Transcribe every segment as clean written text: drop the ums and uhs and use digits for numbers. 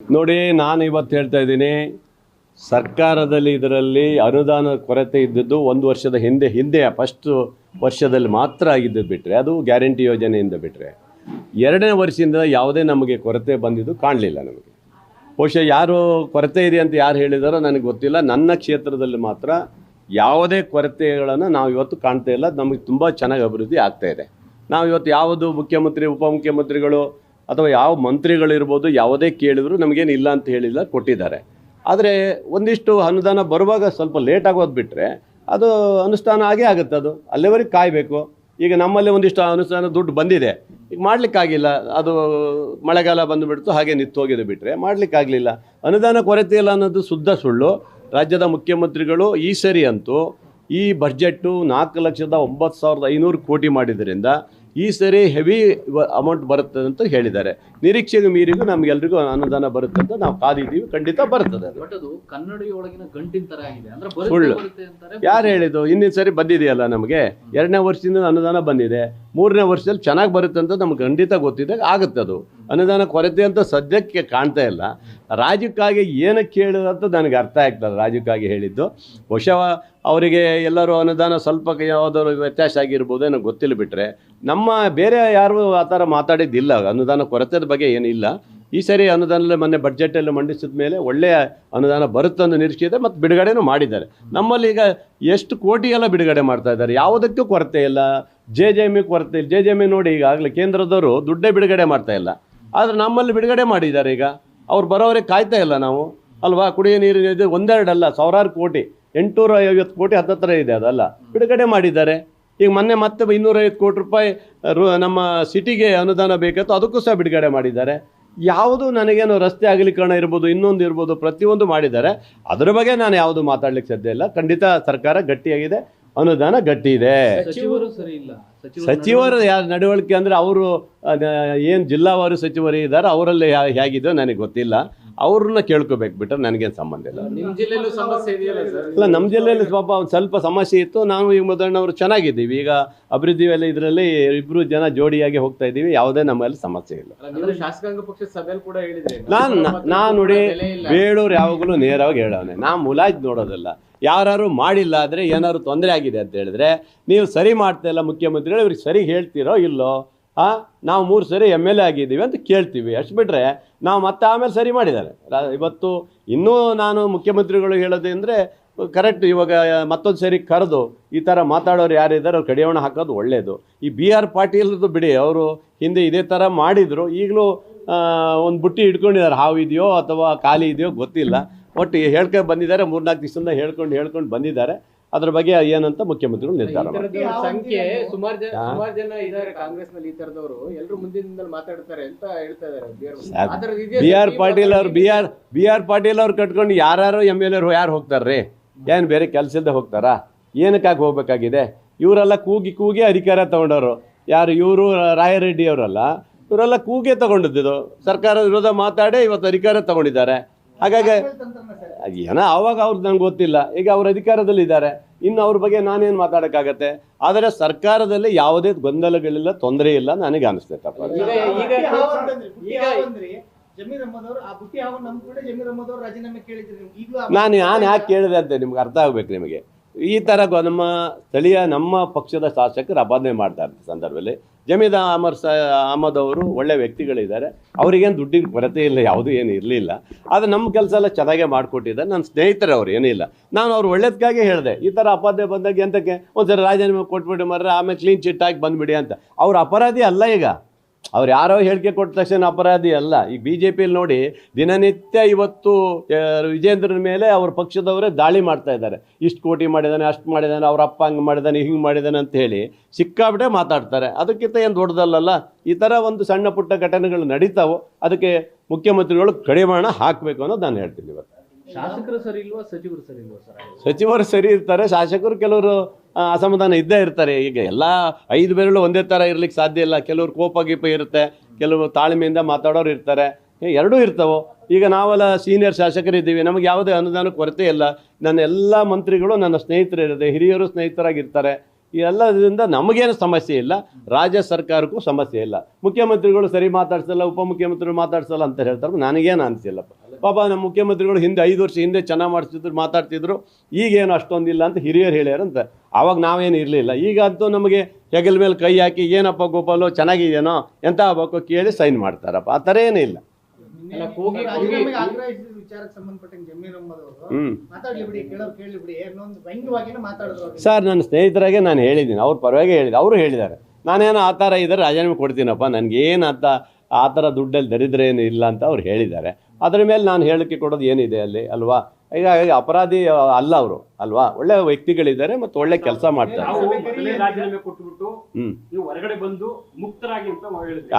ನೋಡಿ, ನಾನು ಇವತ್ತು ಹೇಳ್ತಾ ಇದ್ದೀನಿ, ಸರ್ಕಾರದಲ್ಲಿ ಇದರಲ್ಲಿ ಅನುದಾನ ಕೊರತೆ ಇದ್ದದ್ದು ಒಂದು ವರ್ಷದ ಹಿಂದೆ ಫಸ್ಟ್ ವರ್ಷದಲ್ಲಿ ಮಾತ್ರ ಆಗಿದ್ದು ಬಿಟ್ಟರೆ, ಅದು ಗ್ಯಾರಂಟಿ ಯೋಜನೆಯಿಂದ ಬಿಟ್ಟರೆ ಎರಡನೇ ವರ್ಷದಿಂದ ಯಾವುದೇ ನಮಗೆ ಕೊರತೆ ಬಂದಿದ್ದು ಕಾಣಲಿಲ್ಲ. ನಮಗೆ ಬಹುಶಃ ಯಾರು ಕೊರತೆ ಇದೆ ಅಂತ ಯಾರು ಹೇಳಿದಾರೋ ನನಗೆ ಗೊತ್ತಿಲ್ಲ. ನನ್ನ ಕ್ಷೇತ್ರದಲ್ಲಿ ಮಾತ್ರ ಯಾವುದೇ ಕೊರತೆಗಳನ್ನು ನಾವು ಇವತ್ತು ಕಾಣ್ತಾ ಇಲ್ಲ. ನಮಗೆ ತುಂಬ ಚೆನ್ನಾಗಿ ಅಭಿವೃದ್ಧಿ ಆಗ್ತಾಯಿದೆ. ನಾವು ಇವತ್ತು ಯಾವುದು ಮುಖ್ಯಮಂತ್ರಿ, ಉಪಮುಖ್ಯಮಂತ್ರಿಗಳು ಅಥವಾ ಯಾವ ಮಂತ್ರಿಗಳಿರ್ಬೋದು ಯಾವುದೇ ಕೇಳಿದ್ರು ನಮಗೇನು ಇಲ್ಲ ಅಂತ ಹೇಳಿಲ್ಲ, ಕೊಟ್ಟಿದ್ದಾರೆ. ಆದರೆ ಒಂದಿಷ್ಟು ಅನುದಾನ ಬರುವಾಗ ಸ್ವಲ್ಪ ಲೇಟ್ ಆಗೋದು ಬಿಟ್ಟರೆ ಅದು ಅನುಷ್ಠಾನ ಆಗೇ ಆಗುತ್ತೆ. ಅದು ಅಲ್ಲಿವರೆಗೆ ಕಾಯಬೇಕು. ಈಗ ನಮ್ಮಲ್ಲಿ ಒಂದಿಷ್ಟು ಅನುಷ್ಠಾನ ದುಡ್ಡು ಬಂದಿದೆ, ಈಗ ಮಾಡಲಿಕ್ಕಾಗಿಲ್ಲ. ಅದು ಮಳೆಗಾಲ ಬಂದುಬಿಡ್ತು, ಹಾಗೆ ನಿಂತು ಹೋಗಿದೆ ಬಿಟ್ಟರೆ ಮಾಡಲಿಕ್ಕಾಗಲಿಲ್ಲ. ಅನುದಾನ ಕೊರತೆ ಇಲ್ಲ ಅನ್ನೋದು ಶುದ್ಧ ಸುಳ್ಳು. ರಾಜ್ಯದ ಮುಖ್ಯಮಂತ್ರಿಗಳು ಈ ಸರಿ ಅಂತೂ ಈ ಬಡ್ಜೆಟ್ಟು 4,09,500 ಕೋಟಿ ಮಾಡಿದ್ದರಿಂದ ಈ ಸರಿ ಹೆವಿ ಅಮೌಂಟ್ ಬರುತ್ತೆ ಅಂತ ಹೇಳಿದ್ದಾರೆ. ನಿರೀಕ್ಷೆಗೆ ಮೀರಿಗೂ ನಮಗೆಲ್ರಿಗೂ ಅನುದಾನ ಬರುತ್ತೆ ಅಂತ ನಾವು ಕಾದಿದ್ದೀವಿ. ಖಂಡಿತ ಬರ್ತದೆ. ಅದು ಕನ್ನಡಿಯೊಳಗಿನ ಗಂಟಿನ ತರ ಆಗಿದೆ ಅಂದ್ರೆ ಸುಳ್ಳು. ಯಾರು ಹೇಳಿದ್ದು? ಹಿಂದಿನ ಸರಿ ಬಂದಿದೆಯಲ್ಲ, ನಮಗೆ 2ನೇ ವರ್ಷದಿಂದ ಅನುದಾನ ಬಂದಿದೆ. 3ನೇ ವರ್ಷದಲ್ಲಿ ಚೆನ್ನಾಗಿ ಬರುತ್ತೆ ಅಂತ ನಮ್ಗೆ ಖಂಡಿತ ಗೊತ್ತಿದೆ, ಆಗುತ್ತೆ. ಅದು ಅನುದಾನ ಕೊರತೆ ಅಂತ ಸದ್ಯಕ್ಕೆ ಕಾಣ್ತಾ ಇಲ್ಲ. ರಾಜ್ಯಕ್ಕಾಗಿ ಏನಕ್ಕೆ ಹೇಳಿದಂತ ನನಗೆ ಅರ್ಥ ಆಗ್ತದೆ. ರಾಜ್ಯಕ್ಕಾಗಿ ಹೇಳಿದ್ದು ಬಹುಶಃ ಅವರಿಗೆ ಎಲ್ಲರೂ ಅನುದಾನ ಸ್ವಲ್ಪ ಯಾವುದಾದ್ರು ವ್ಯತ್ಯಾಸ ಆಗಿರ್ಬೋದು, ನನಗೆ ಗೊತ್ತಿಲ್ಲ. ಬಿಟ್ಟರೆ ನಮ್ಮ ಬೇರೆ ಯಾರು ಆ ಥರ ಮಾತಾಡಿದ್ದಿಲ್ಲ. ಅನುದಾನ ಕೊರತೆದ ಬಗ್ಗೆ ಏನಿಲ್ಲ. ಈ ಸರಿ ಅನುದಾನದಲ್ಲಿ ಮೊನ್ನೆ ಬಡ್ಜೆಟಲ್ಲಿ ಮಂಡಿಸಿದ ಮೇಲೆ ಒಳ್ಳೆಯ ಅನುದಾನ ಬರುತ್ತೆ ಅನ್ನೋ ನಿರೀಕ್ಷೆ ಇದೆ ಮತ್ತು ಬಿಡುಗಡೆನೂ ಮಾಡಿದ್ದಾರೆ. ನಮ್ಮಲ್ಲಿ ಈಗ ಎಷ್ಟು ಕೋಟಿ ಎಲ್ಲ ಬಿಡುಗಡೆ ಮಾಡ್ತಾ ಇದ್ದಾರೆ, ಯಾವುದಕ್ಕೂ ಕೊರತೆ ಇಲ್ಲ. JJM ಕೊರತೆ ಇಲ್ಲ. JJM ನೋಡಿ, ಈಗಾಗಲೇ ಕೇಂದ್ರದವರು ದುಡ್ಡೇ ಬಿಡುಗಡೆ ಮಾಡ್ತಾ ಇಲ್ಲ, ಆದರೆ ನಮ್ಮಲ್ಲಿ ಬಿಡುಗಡೆ ಮಾಡಿದ್ದಾರೆ. ಈಗ ಅವ್ರು ಬರೋವರೆಗೆ ಕಾಯ್ತಾ ಇಲ್ಲ ನಾವು, ಅಲ್ವಾ? ಕುಡಿಯೋ ನೀರಿನ ಇದು ಒಂದೆರಡಲ್ಲ, ಸಾವಿರಾರು ಕೋಟಿ, 850 ಕೋಟಿ ಹತ್ತತ್ರ ಇದೆ, ಅದಲ್ಲ ಬಿಡುಗಡೆ ಮಾಡಿದ್ದಾರೆ. ಈಗ ಮೊನ್ನೆ ಮತ್ತೆ 250 ಕೋಟಿ ರೂಪಾಯಿ ನಮ್ಮ ಸಿಟಿಗೆ ಅನುದಾನ ಬೇಕಿತ್ತು, ಅದಕ್ಕೂ ಸಹ ಬಿಡುಗಡೆ ಮಾಡಿದ್ದಾರೆ. ಯಾವುದು ನನಗೇನು ರಸ್ತೆ ಅಗಲೀಕರಣ ಇರ್ಬೋದು, ಇನ್ನೊಂದು ಇರ್ಬೋದು, ಪ್ರತಿಯೊಂದು ಮಾಡಿದ್ದಾರೆ. ಅದರ ಬಗ್ಗೆ ನಾನು ಯಾವುದು ಮಾತಾಡ್ಲಿಕ್ಕೆ ಸಾಧ್ಯ ಇಲ್ಲ. ಖಂಡಿತ ಸರ್ಕಾರ ಗಟ್ಟಿಯಾಗಿದೆ, ಅನುದಾನ ಗಟ್ಟಿ ಇದೆ. ಸಚಿವರ ನಡವಳಿಕೆ ಅಂದರೆ ಅವರು ಏನು ಜಿಲ್ಲಾವಾರು ಸಚಿವರು ಇದ್ದಾರೆ, ಅವರಲ್ಲಿ ಹೇಗಿದೆಯೋ ನನಗೆ ಗೊತ್ತಿಲ್ಲ. ಅವ್ರನ್ನ ಕೇಳ್ಕೋಬೇಕು, ಬಿಟ್ಟರೆ ನನಗೇನು ಸಂಬಂಧ ಇಲ್ಲ. ಇಲ್ಲ, ನಮ್ಮ ಜಿಲ್ಲೆಯಲ್ಲಿ ಸ್ವಲ್ಪ ಸಮಸ್ಯೆ ಇತ್ತು. ನಾವು ಈಗ ಮೊದಲನವರು ಚೆನ್ನಾಗಿದ್ದೀವಿ. ಈಗ ಅಭಿವೃದ್ಧಿ ಎಲ್ಲ ಇದರಲ್ಲಿ ಇಬ್ಬರು ಜನ ಜೋಡಿಯಾಗಿ ಹೋಗ್ತಾ ಇದ್ದೀವಿ. ಯಾವುದೇ ನಮ್ಮಲ್ಲಿ ಸಮಸ್ಯೆ ಇಲ್ಲ. ನಾನು ನೋಡಿ, ಬೇಡೋರು ಯಾವಾಗಲೂ ನೇರವಾಗಿ ಹೇಳೋನೆ, ನಾ ಮುಲಾಜ್ ನೋಡೋದಿಲ್ಲ. ಯಾರು ಮಾಡಿಲ್ಲ ಆದರೆ ಏನಾದ್ರು ತೊಂದರೆ ಆಗಿದೆ ಅಂತ ಹೇಳಿದ್ರೆ ನೀವು ಸರಿ ಮಾಡ್ತಾ ಇಲ್ಲ ಮುಖ್ಯಮಂತ್ರಿಗಳು, ಇವ್ರಿಗೆ ಸರಿ ಹೇಳ್ತೀರೋ ಇಲ್ಲೋ? ನಾವು 3 ಸರಿ MLA ಆಗಿದ್ದೀವಿ ಅಂತ ಕೇಳ್ತೀವಿ, ಅಷ್ಟು ಬಿಟ್ಟರೆ ನಾವು ಮತ್ತೆ ಆಮೇಲೆ ಸರಿ ಮಾಡಿದ್ದಾರೆ. ಇವತ್ತು ಇನ್ನೂ ನಾನು ಮುಖ್ಯಮಂತ್ರಿಗಳು ಹೇಳೋದು ಅಂದರೆ ಕರೆಕ್ಟ್. ಇವಾಗ ಮತ್ತೊಂದು ಸರಿ ಕರೆದು ಈ ಥರ ಮಾತಾಡೋರು ಯಾರಿದ್ದಾರೆ ಅವ್ರು ಕಡಿವಾಣ ಹಾಕೋದು ಒಳ್ಳೆಯದು. ಈ BR ಪಾಟೀಲ್ದು ಬಿಡಿ, ಅವರು ಹಿಂದೆ ಇದೇ ಥರ ಮಾಡಿದರು. ಈಗಲೂ ಒಂದು ಬುಟ್ಟಿ ಹಿಡ್ಕೊಂಡಿದ್ದಾರೆ, ಹಾವು ಇದೆಯೋ ಅಥವಾ ಖಾಲಿ ಇದೆಯೋ ಗೊತ್ತಿಲ್ಲ. ಒಟ್ಟು ಹೇಳ್ಕೊಂಡು ಬಂದಿದ್ದಾರೆ, 3-4 ದಿವಸದಿಂದ ಹೇಳ್ಕೊಂಡು ಬಂದಿದ್ದಾರೆ. ಅದ್ರ ಬಗ್ಗೆ ಏನಂತ ಮುಖ್ಯಮಂತ್ರಿಗಳು ನಿರ್ಧಾರ ಸಂಖ್ಯೆ ಸುಮಾರು ಜನ ಇದ್ದಾರೆ ಕಾಂಗ್ರೆಸ್ ನಲ್ಲಿ. ಈ ತರದವರು ಎಲ್ಲರೂ ಮುಂದಿನಿಂದಲೂ ಮಾತಾಡ್ತಾರೆ ಅಂತ ಹೇಳ್ತಾ ಇದ್ದಾರೆ. BR ಪಾಟೀಲ್ ಅವ್ರು ಕಟ್ಕೊಂಡು ಯಾರು MLA ಯಾರು ಹೋಗ್ತಾರ್ರಿ? ಏನು ಬೇರೆ ಕೆಲಸ ಇಲ್ಲದೆ ಹೋಗ್ತಾರಾ? ಏನಕ್ಕಾಗಿ ಹೋಗ್ಬೇಕಾಗಿದೆ? ಇವರೆಲ್ಲ ಕೂಗಿ ಅಧಿಕಾರ ತಗೊಂಡವರು ಯಾರು? ಇವರು ರಾಯರೆಡ್ಡಿ ಅವರಲ್ಲ, ಇವರೆಲ್ಲ ಕೂಗೇ ತಗೊಂಡಿದ್ದು. ಸರ್ಕಾರ ವಿರೋಧ ಮಾತಾಡಿ ಇವತ್ತು ಅಧಿಕಾರ ತಗೊಂಡಿದ್ದಾರೆ. ಹಾಗಾಗಿ ಏನೋ ಅವಾಗ ಅವ್ರದ್ದು ನಂಗೆ ಗೊತ್ತಿಲ್ಲ. ಈಗ ಅವ್ರ ಅಧಿಕಾರದಲ್ಲಿದ್ದಾರೆ, ಇನ್ನು ಅವ್ರ ಬಗ್ಗೆ ನಾನೇನು ಮಾತಾಡೋಕ್ಕಾಗತ್ತೆ? ಆದರೆ ಸರ್ಕಾರದಲ್ಲಿ ಯಾವುದೇ ಗೊಂದಲಗಳಿಲ್ಲ, ತೊಂದರೆ ಇಲ್ಲ ನನಗೆ ಅನಿಸ್ತೈತಪ್ಪ. ನಾನು ಯಾಕೆ ಕೇಳಿದೆ ಅಂತ ನಿಮ್ಗೆ ಅರ್ಥ ಆಗ್ಬೇಕು. ನಿಮಗೆ ಈ ಥರ ನಮ್ಮ ಪಕ್ಷದ ಶಾಸಕರು ಅಪಾದನೆ ಮಾಡ್ತಾ ಇರ್ತಾರೆ ಸಂದರ್ಭದಲ್ಲಿ. ಜಮೀರ್ ಅಹಮದ್ ಅವರು ಒಳ್ಳೆ ವ್ಯಕ್ತಿಗಳಿದ್ದಾರೆ, ಅವರಿಗೇನು ದುಡ್ಡಿನ ಕೊರತೆ ಇಲ್ಲ, ಯಾವುದೂ ಏನು ಇರಲಿಲ್ಲ. ಆದರೆ ನಮ್ಮ ಕೆಲಸ ಎಲ್ಲ ಚೆನ್ನಾಗೇ ಮಾಡಿಕೊಟ್ಟಿದ್ದಾರೆ. ನನ್ನ ಸ್ನೇಹಿತರು ಅವ್ರು ಏನಿಲ್ಲ. ನಾನು ಅವ್ರು ಒಳ್ಳೇದಕ್ಕಾಗಿ ಹೇಳಿದೆ, ಈ ಥರ ಅಪಾದನೆ ಬಂದಾಗ ಎಂತಕ್ಕೆ ಒಂದ್ಸರಿ ರಾಜೀನಾಮೆ ಕೊಟ್ಬಿಡಿ ಮರ್ರೆ, ಆಮೇಲೆ ಕ್ಲೀನ್ ಚಿಟ್ ಹಾಕಿ ಬಂದುಬಿಡಿ ಅಂತ. ಅವ್ರು ಅಪರಾಧಿ ಅಲ್ಲ. ಈಗ ಅವ್ರು ಯಾರೋ ಹೇಳಿಕೆ ಕೊಟ್ಟ ತಕ್ಷಣ ಅಪರಾಧಿ ಅಲ್ಲ. ಈಗ BJPಯಲ್ಲಿ ನೋಡಿ, ದಿನನಿತ್ಯ ಇವತ್ತು ವಿಜೇಂದ್ರನ ಮೇಲೆ ಅವ್ರ ಪಕ್ಷದವರೇ ದಾಳಿ ಮಾಡ್ತಾ ಇದ್ದಾರೆ. ಇಷ್ಟು ಕೋಟಿ ಮಾಡಿದ್ದಾನೆ, ಅಷ್ಟು ಮಾಡಿದ್ದಾನೆ, ಅವ್ರ ಅಪ್ಪ ಹಂಗೆ ಮಾಡಿದ್ದಾನೆ, ಹಿಂಗೆ ಮಾಡಿದ್ದಾನೆ ಅಂತ ಹೇಳಿ ಸಿಕ್ಕಾಬಿಟ್ಟೆ ಮಾತಾಡ್ತಾರೆ. ಅದಕ್ಕಿಂತ ಏನು ದೊಡ್ಡದಲ್ಲ. ಈ ಥರ ಒಂದು ಸಣ್ಣ ಪುಟ್ಟ ಘಟನೆಗಳು ನಡೀತಾವೋ, ಅದಕ್ಕೆ ಮುಖ್ಯಮಂತ್ರಿಗಳು ಕಡಿವಾಣ ಹಾಕಬೇಕು ಅನ್ನೋದು ನಾನು ಹೇಳ್ತೀನಿ. ಇವತ್ತು ಶಾಸಕರು ಸರಿ ಇಲ್ವಾ, ಸಚಿವರು ಸರಿ ಇಲ್ವಾ ಸರ್? ಸಚಿವರು ಸರಿ ಇರ್ತಾರೆ, ಶಾಸಕರು ಕೆಲವರು ಅಸಮಾಧಾನ ಇದ್ದೇ ಇರ್ತಾರೆ. ಈಗ ಎಲ್ಲ 5 ಬೆರಳು ಒಂದೇ ಥರ ಇರ್ಲಿಕ್ಕೆ ಸಾಧ್ಯ ಇಲ್ಲ. ಕೆಲವರು ಕೋಪ ಗೀಪ ಇರುತ್ತೆ, ಕೆಲವರು ತಾಳ್ಮೆಯಿಂದ ಮಾತಾಡೋರು ಇರ್ತಾರೆ, ಎರಡೂ ಇರ್ತಾವೆ. ಈಗ ನಾವೆಲ್ಲ ಸೀನಿಯರ್ ಶಾಸಕರಿದ್ದೀವಿ, ನಮಗೆ ಯಾವುದೇ ಅನುದಾನ ಕೊರತೆ ಇಲ್ಲ. ನನ್ನ ಎಲ್ಲ ಮಂತ್ರಿಗಳು ನನ್ನ ಸ್ನೇಹಿತರಿರುತ್ತೆ, ಹಿರಿಯರು ಸ್ನೇಹಿತರಾಗಿರ್ತಾರೆ. ಈ ಎಲ್ಲದರಿಂದ ನಮಗೇನು ಸಮಸ್ಯೆ ಇಲ್ಲ, ರಾಜ್ಯ ಸರ್ಕಾರಕ್ಕೂ ಸಮಸ್ಯೆ ಇಲ್ಲ. ಮುಖ್ಯಮಂತ್ರಿಗಳು ಸರಿ ಮಾತಾಡ್ಸಲ್ಲ, ಉಪಮುಖ್ಯಮಂತ್ರಿಗಳು ಮಾತಾಡ್ಸಲ್ಲ ಅಂತ ಹೇಳ್ತಾರೆ, ನನಗೇನು ಅನಿಸಿಲ್ಲಪ್ಪ. ಪಾಪ ನಮ್ಮ ಮುಖ್ಯಮಂತ್ರಿಗಳು ಹಿಂದೆ 5 ವರ್ಷ ಹಿಂದೆ ಚೆನ್ನಾಗಿ ಮಾಡಿಸ್ತಿದ್ರು, ಮಾತಾಡ್ತಿದ್ರು, ಈಗೇನು ಅಷ್ಟೊಂದಿಲ್ಲ ಅಂತ ಹಿರಿಯರು ಹೇಳ್ಯಾರಂತ. ಆವಾಗ ನಾವೇನು ಇರಲಿಲ್ಲ. ಈಗ ಅಂತೂ ನಮಗೆ ಹೆಗಲ ಮೇಲೆ ಕೈ ಹಾಕಿ ಏನಪ್ಪ ಗೋಪಾಲು ಚೆನ್ನಾಗಿದೆಯೇನೋ ಎಂತ ಆಗಬೇಕು ಕೇಳಿ ಸೈನ್ ಮಾಡ್ತಾರಪ್ಪ. ಆ ಥರ ಏನೂ ಇಲ್ಲ. ಸರ್, ನನ್ನ ಸ್ನೇಹಿತರಾಗೆ ನಾನು ಹೇಳಿದ್ದೀನಿ, ಅವ್ರ ಪರವಾಗಿ ಹೇಳಿದೆ, ಅವರು ಹೇಳಿದ್ದಾರೆ ನಾನೇನೋ ಆ ಥರ ಇದ್ದರೆ ರಾಜೀನಾಮೆ ಕೊಡ್ತೀನಪ್ಪ, ನನಗೇನು ಆ ಥರ ದುಡ್ಡಲ್ಲಿ ದರಿದ್ರ ಏನು ಇಲ್ಲ ಅಂತ ಅವ್ರು ಹೇಳಿದ್ದಾರೆ. ಅದರ ಮೇಲೆ ನಾನು ಹೇಳಿಕೆ ಕೊಡೋದು ಏನಿದೆ ಅಲ್ಲಿ ಅಲ್ವಾ? ಹೀಗಾಗಿ ಅಪರಾಧಿ ಅಲ್ಲ ಅವರು ಅಲ್ವಾ, ಒಳ್ಳೆ ವ್ಯಕ್ತಿಗಳಿದ್ದಾರೆ ಮತ್ತು ಒಳ್ಳೆ ಕೆಲಸ ಮಾಡ್ತಾರೆ. ಹೊರಗಡೆ ಬಂದು ಮುಕ್ತರಾಗಿ ಅಂತ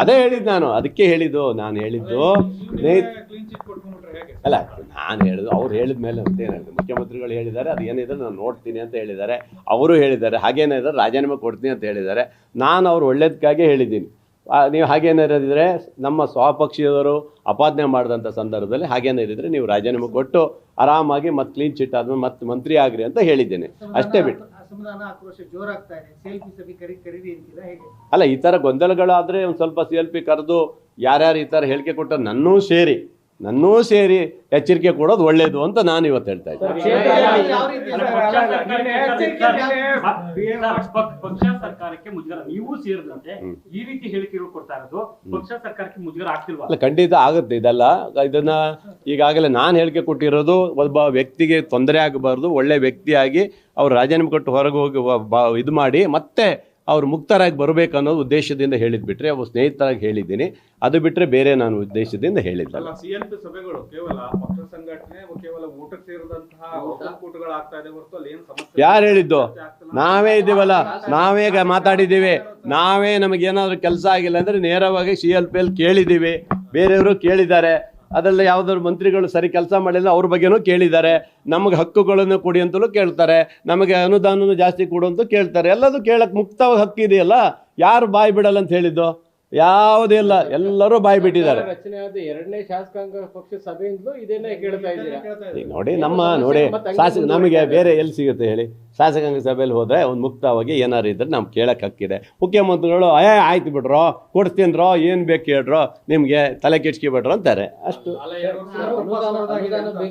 ಅದೇ ಹೇಳಿದ್ದು ನಾನು, ಅದಕ್ಕೆ ಹೇಳಿದ್ದು ನಾನು ಹೇಳಿದ್ದು ಅಲ್ಲ, ನಾನು ಹೇಳಿದ್ದು ಅವ್ರು ಹೇಳಿದ ಮೇಲೆ ಅಂತ ಏನು ಹೇಳಿದೆ, ಮುಖ್ಯಮಂತ್ರಿಗಳು ಹೇಳಿದ್ದಾರೆ ಅದು ಏನಿದೆ ನಾನು ನೋಡ್ತೀನಿ ಅಂತ ಹೇಳಿದ್ದಾರೆ, ಅವರು ಹೇಳಿದ್ದಾರೆ ಹಾಗೇನಿದ್ರೆ ರಾಜೀನಾಮೆ ಕೊಡ್ತೀನಿ ಅಂತ ಹೇಳಿದ್ದಾರೆ. ನಾನು ಅವ್ರು ಒಳ್ಳೇದಕ್ಕಾಗಿ ಹೇಳಿದ್ದೀನಿ. ನೀವು ಹಾಗೇನಿರೋದಿದ್ರೆ ನಮ್ಮ ಸ್ವಪಕ್ಷೀಯವರು ಅಪಾದನೆ ಮಾಡಿದಂಥ ಸಂದರ್ಭದಲ್ಲಿ ಹಾಗೇನಿರಿದ್ರೆ ನೀವು ರಾಜೀನಾಮೆ ಕೊಟ್ಟು ಆರಾಮಾಗಿ ಮತ್ತೆ ಕ್ಲೀನ್ ಚಿಟ್ ಆದ್ಮೇಲೆ ಮತ್ತೆ ಮಂತ್ರಿ ಆಗ್ರಿ ಅಂತ ಹೇಳಿದ್ದೇನೆ, ಅಷ್ಟೇ ಬಿಟ್ಟು. ಅಲ್ಲ, ಈ ಥರ ಗೊಂದಲಗಳಾದರೆ ಒಂದು ಸ್ವಲ್ಪ CLP ಕರೆದು ಯಾರ್ಯಾರು ಈ ಥರ ಹೇಳಿಕೆ ಕೊಟ್ಟರು ನನ್ನೂ ಸೇರಿ ಎಚ್ಚರಿಕೆ ಕೊಡೋದು ಒಳ್ಳೇದು ಅಂತ ನಾನು ಇವತ್ತು ಹೇಳ್ತಾ ಇದ್ದೀನಿ. ಪಕ್ಷ ಸರ್ಕಾರಕ್ಕೆ ಮುಜುಗರ, ನೀವು ಸೇರಿದಂತೆ ಈ ರೀತಿ ಹೇಳಿಕೆಗಳು ಕೊಡ್ತಾ ಇರೋದು ಪಕ್ಷ ಸರ್ಕಾರಕ್ಕೆ ಮುಜುಗರ ಆಗ್ತಿಲ್ವಾ? ಅಲ್ಲ, ಖಂಡಿತ ಆಗುತ್ತೆ. ಇದನ್ನ ಈಗಾಗಲೇ ನಾನು ಹೇಳಿಕೆ ಕೊಟ್ಟಿರೋದು, ಒಬ್ಬ ವ್ಯಕ್ತಿಗೆ ತೊಂದರೆ ಆಗಬಾರ್ದು, ಒಳ್ಳೆ ವ್ಯಕ್ತಿಯಾಗಿ ಅವ್ರು ರಾಜೀನಾಮೆ ಕೊಟ್ಟು ಹೊರಗೆ ಹೋಗಿ ಇದು ಮಾಡಿ ಮತ್ತೆ ಅವ್ರು ಮುಕ್ತರಾಗಿ ಬರಬೇಕು ಅನ್ನೋದು ಉದ್ದೇಶದಿಂದ ಹೇಳಿದ್ ಬಿಟ್ರೆ, ಅವು ಸ್ನೇಹಿತರಾಗಿ ಹೇಳಿದ್ದೀನಿ. ಅದು ಬಿಟ್ಟರೆ ಬೇರೆ ನಾನು ಉದ್ದೇಶದಿಂದ ಹೇಳಿದ್ದಲ್ಲ. CLP ಸಭೆಗಳು ಕೇವಲ ಪಕ್ಷ ಸಂಘಟನೆ, ಕೇವಲ ಊಟಕ್ಕೆ ಸೇರಿದಂತಹ ಒಕ್ಕೂಟಗಳಾಗ್ತಾ ಇದೆ ಹೊರತು ಅಲ್ಲಿ ಏನು ಸಮಸ್ಯೆ ಯಾರು ಹೇಳಿದ್ದು? ನಾವೇ ಇದ್ದೀವಲ್ಲ, ನಾವೇ ಮಾತಾಡಿದ್ದೀವಿ. ನಾವೇ ನಮಗೇನಾದ್ರೂ ಕೆಲಸ ಆಗಿಲ್ಲ ಅಂದರೆ ನೇರವಾಗಿ CLPಯಲ್ಲಿ ಕೇಳಿದ್ದೀವಿ, ಬೇರೆಯವರು ಕೇಳಿದ್ದಾರೆ. ಅದರಲ್ಲಿ ಯಾವುದಾದ್ರು ಮಂತ್ರಿಗಳು ಸರಿ ಕೆಲಸ ಮಾಡಿಲ್ಲ ಅವ್ರ ಬಗ್ಗೆನೂ ಕೇಳಿದ್ದಾರೆ. ನಮಗೆ ಹಕ್ಕುಗಳನ್ನು ಕೊಡಿ ಅಂತಲೂ ಕೇಳ್ತಾರೆ, ನಮಗೆ ಅನುದಾನನೂ ಜಾಸ್ತಿ ಕೊಡು ಅಂತ ಕೇಳ್ತಾರೆ. ಎಲ್ಲದೂ ಕೇಳಕ್ಕೆ ಮುಕ್ತವಾಗಿ ಹಕ್ಕಿದೆಯಲ್ಲ, ಯಾರು ಬಾಯಿ ಬಿಡಲ್ಲ ಅಂತ ಹೇಳಿದ್ದು? ಯಾವುದೇ ಇಲ್ಲ, ಎಲ್ಲರೂ ಬಾಯಿ ಬಿಟ್ಟಿದ್ದಾರೆ. ರಚನೆ ಆದ 2ನೇ ಶಾಸಕಾಂಗ ಪಕ್ಷ ಸಭೆಯಿಂದಲೂ ಇದನ್ನೇ ಕೇಳ್ತಾ ಇದ್ದೀರಾ? ಈಗ ನೋಡಿ ಶಾಸಕ ನಮಗೆ ಬೇರೆ ಎಲ್ಲಿ ಸಿಗುತ್ತೆ ಹೇಳಿ? ಶಾಸಕಾಂಗ ಸಭೆಯಲ್ಲಿ ಹೋದರೆ ಒಂದು ಮುಕ್ತವಾಗಿ ಏನಾರು ಇದ್ರೆ ನಮ್ಗೆ ಕೇಳಕ್ಕೆ ಹಕ್ಕಿದೆ. ಮುಖ್ಯಮಂತ್ರಿಗಳು ಆಯ್ತು ಬಿಡ್ರೋ, ಕೊಡ್ತೀನ್ರೋ, ಏನು ಬೇಕು ಹೇಳ್ರೋ, ನಿಮಗೆ ತಲೆ ಕೆಡ್ಸ್ಕೊಬಿಡ್ರೋ ಅಂತಾರೆ, ಅಷ್ಟು.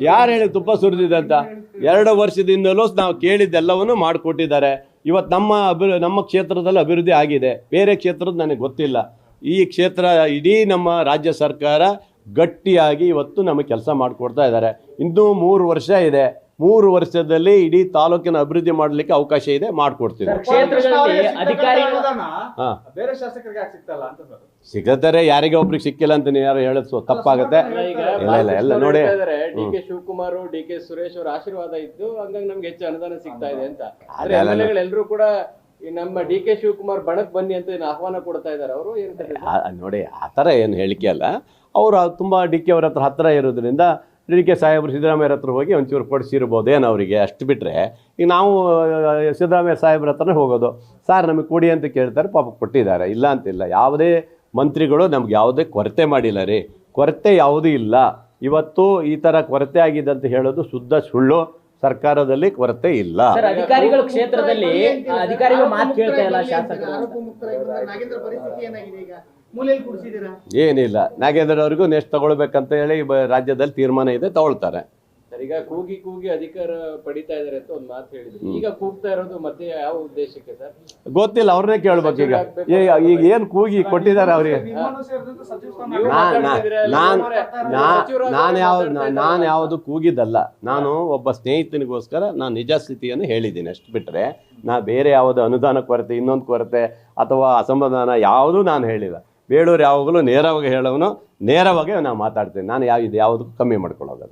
ಯಾರು ಹೇಳಿ ತುಪ್ಪ ಸುರಿದಿದೆ ಅಂತ? 2 ವರ್ಷದಿಂದಲೂ ನಾವು ಕೇಳಿದ್ದೆಲ್ಲವನ್ನೂ ಮಾಡಿಕೊಟ್ಟಿದ್ದಾರೆ. ಇವತ್ತು ನಮ್ಮ ಕ್ಷೇತ್ರದಲ್ಲಿ ಅಭಿವೃದ್ಧಿ ಆಗಿದೆ, ಬೇರೆ ಕ್ಷೇತ್ರದ ನನಗೆ ಗೊತ್ತಿಲ್ಲ. ಈ ಕ್ಷೇತ್ರ ಇಡೀ ನಮ್ಮ ರಾಜ್ಯ ಸರ್ಕಾರ ಗಟ್ಟಿಯಾಗಿ ಇವತ್ತು ನಮಗೆ ಕೆಲಸ ಮಾಡಿಕೊಡ್ತಾ ಇದ್ದಾರೆ. ಇನ್ನೂ 3 ವರ್ಷ ಇದೆ. 3 ವರ್ಷದಲ್ಲಿ ಇಡೀ ತಾಲೂಕಿನ ಅಭಿವೃದ್ಧಿ ಮಾಡಲಿಕ್ಕೆ ಅವಕಾಶ ಇದೆ, ಮಾಡಿಕೊಡ್ತೀವಿ. ಬೇರೆ ಶಾಸಕರಿಗೆ ಸಿಗ್ತಲ್ಲ ಅಂತ ಸರ್? ಸಿಗತ್ತಾರೆ, ಯಾರಿಗೆ ಒಬ್ರಿಗೆ ಸಿಕ್ಕಿಲ್ಲ ಅಂತ ನೀವು ಯಾರು ಹೇಳೋದು ತಪ್ಪಾಗುತ್ತೆ. ಎಲ್ಲ ನೋಡಿ, DK ಶಿವಕುಮಾರ್, DK ಸುರೇಶ್ ಅವರ ಆಶೀರ್ವಾದ ಇದ್ದು ಹಂಗಾಗಿ ನಮ್ಗೆ ಹೆಚ್ಚು ಅನುದಾನ ಸಿಗ್ತಾ ಇದೆ ಅಂತ. ಎಲ್ಲರೂ ಕೂಡ ನಮ್ಮ DK ಶಿವಕುಮಾರ್ ಬಣಕ್ ಬನ್ನಿ ಅಂತ ಆಹ್ವಾನ ಕೊಡ್ತಾ ಇದ್ದಾರೆ. ಅವರು ನೋಡಿ, ಆ ಥರ ಏನು ಹೇಳಿಕೆ ಅಲ್ಲ. ಅವರು ತುಂಬ DK ಅವ್ರ ಹತ್ರ ಇರೋದ್ರಿಂದ DK ಸಾಹೇಬರು ಸಿದ್ದರಾಮಯ್ಯರ ಹತ್ರ ಹೋಗಿ ಒಂಚೂರು ಕೊಡಿಸಿರ್ಬೋದು ಏನು ಅವರಿಗೆ, ಅಷ್ಟು ಬಿಟ್ಟರೆ ಈಗ ನಾವು ಸಿದ್ದರಾಮಯ್ಯ ಸಾಹೇಬ್ರ ಹತ್ರನೇ ಹೋಗೋದು. ಸರ್ ನಮಗೆ ಕೊಡಿ ಅಂತ ಕೇಳ್ತಾರೆ, ಪಾಪ ಕೊಟ್ಟಿದ್ದಾರೆ, ಇಲ್ಲ ಅಂತಿಲ್ಲ. ಯಾವುದೇ ಮಂತ್ರಿಗಳು ನಮ್ಗೆ ಯಾವುದೇ ಕೊರತೆ ಮಾಡಿಲ್ಲ ರೀ, ಕೊರತೆ ಯಾವುದೂ ಇಲ್ಲ. ಇವತ್ತು ಈ ಥರ ಕೊರತೆ ಆಗಿದೆ ಅಂತ ಹೇಳೋದು ಶುದ್ಧ ಸುಳ್ಳು. ಸರ್ಕಾರದಲ್ಲಿ ಕೊರತೆ ಇಲ್ಲ. ಅಧಿಕಾರಿಗಳು ಕ್ಷೇತ್ರದಲ್ಲಿ ಅಧಿಕಾರಿಗಳು ಮಾತು ಕೇಳ್ತಾ ಇಲ್ಲ, ಶಾಸಕರು ಏನಿಲ್ಲ. ನಾಗೇಂದ್ರ ಅವ್ರಿಗೂ ನೆಕ್ಸ್ಟ್ ತಗೊಳ್ಬೇಕಂತ ಹೇಳಿ ರಾಜ್ಯದಲ್ಲಿ ತೀರ್ಮಾನ ಇದೆ, ತಗೊಳ್ತಾರೆ. ಈಗ ಕೂಗಿ ಅಧಿಕಾರ ಪಡಿತಾ ಇದಾರೆ ಅಂತ ಒಂದು ಮಾತು ಹೇಳಿದ್ರು. ಈಗ ಕೂಗ್ತಾ ಇರೋದು ಮತ್ತೆ ಯಾವ ಉದ್ದೇಶಕ್ಕೆ ಸರ್? ಗೊತ್ತಿಲ್ಲ, ಅವ್ರನ್ನೇ ಕೇಳ್ಬೇಕು. ಈಗ ಏನ್ ಕೂಗಿ ಕೊಟ್ಟಿದ್ದಾರೆ ಅವ್ರಿಗೆ? ನಾನು ಯಾವುದು ಕೂಗಿದ್ದಲ್ಲ. ನಾನು ಒಬ್ಬ ಸ್ನೇಹಿತನಿಗೋಸ್ಕರ ನಾನು ನಿಜ ಸ್ಥಿತಿಯನ್ನು ಹೇಳಿದ್ದೀನಿ, ಅಷ್ಟು ಬಿಟ್ಟರೆ ನಾ ಬೇರೆ ಯಾವುದು ಅನುದಾನ ಕೊರತೆ, ಇನ್ನೊಂದು ಕೊರತೆ ಅಥವಾ ಅಸಮಾಧಾನ ಯಾವುದೂ ನಾನು ಹೇಳಿಲ್ಲ. ಬೇಡೋರು ಯಾವಾಗಲೂ ನೇರವಾಗಿ ಹೇಳೋನು, ನೇರವಾಗಿ ನಾನು ಮಾತಾಡ್ತೀನಿ. ನಾನು ಯಾವುದಕ್ಕೂ ಕಮ್ಮಿ ಮಾಡ್ಕೊಳ್ಳೋದು.